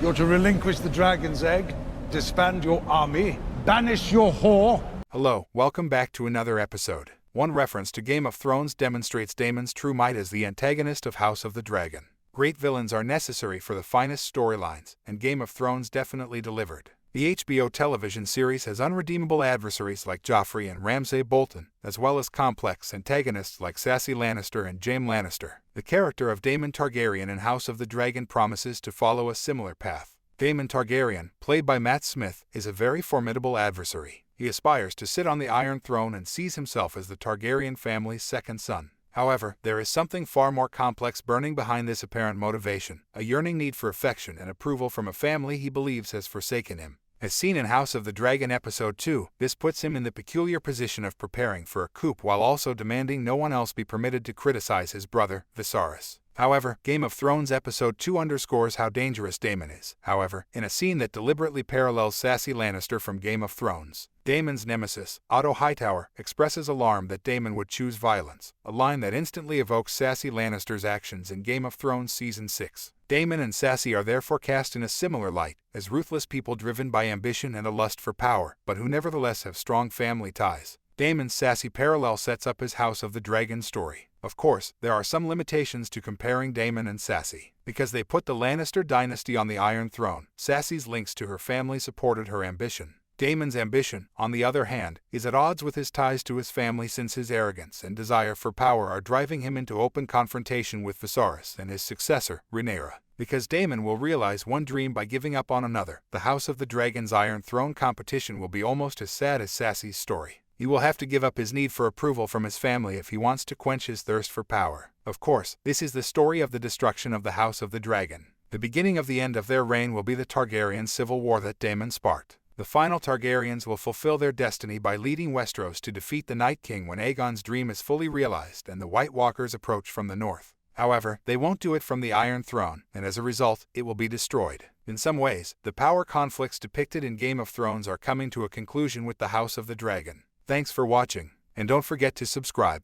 You're to relinquish the dragon's egg, disband your army, banish your whore. Hello, welcome back to another episode. One reference to Game of Thrones demonstrates Daemon's true might as the antagonist of House of the Dragon. Great villains are necessary for the finest storylines, and Game of Thrones definitely delivered. The HBO television series has unredeemable adversaries like Joffrey and Ramsay Bolton, as well as complex antagonists like Cersei Lannister and Jaime Lannister. The character of Daemon Targaryen in House of the Dragon promises to follow a similar path. Daemon Targaryen, played by Matt Smith, is a very formidable adversary. He aspires to sit on the Iron Throne and sees himself as the Targaryen family's second son. However, there is something far more complex burning behind this apparent motivation, a yearning need for affection and approval from a family he believes has forsaken him. As seen in House of the Dragon Episode 2, this puts him in the peculiar position of preparing for a coup while also demanding no one else be permitted to criticize his brother, Viserys. However, Game of Thrones Episode 2 underscores how dangerous Daemon is. However, in a scene that deliberately parallels Cersei Lannister from Game of Thrones, Daemon's nemesis, Otto Hightower, expresses alarm that Daemon would choose violence, a line that instantly evokes Cersei Lannister's actions in Game of Thrones Season 6. Daemon and Cersei are therefore cast in a similar light, as ruthless people driven by ambition and a lust for power, but who nevertheless have strong family ties. Daemon's Cersei parallel sets up his House of the Dragon story. Of course, there are some limitations to comparing Daemon and Cersei. Because they put the Lannister dynasty on the Iron Throne, Cersei's links to her family supported her ambition. Daemon's ambition, on the other hand, is at odds with his ties to his family since his arrogance and desire for power are driving him into open confrontation with Viserys and his successor, Rhaenyra. Because Daemon will realize one dream by giving up on another, the House of the Dragon's Iron Throne competition will be almost as sad as Cersei's story. He will have to give up his need for approval from his family if he wants to quench his thirst for power. Of course, this is the story of the destruction of the House of the Dragon. The beginning of the end of their reign will be the Targaryen civil war that Daemon sparked. The final Targaryens will fulfill their destiny by leading Westeros to defeat the Night King when Aegon's dream is fully realized and the White Walkers approach from the north. However, they won't do it from the Iron Throne, and as a result, it will be destroyed. In some ways, the power conflicts depicted in Game of Thrones are coming to a conclusion with the House of the Dragon. Thanks for watching, and don't forget to subscribe.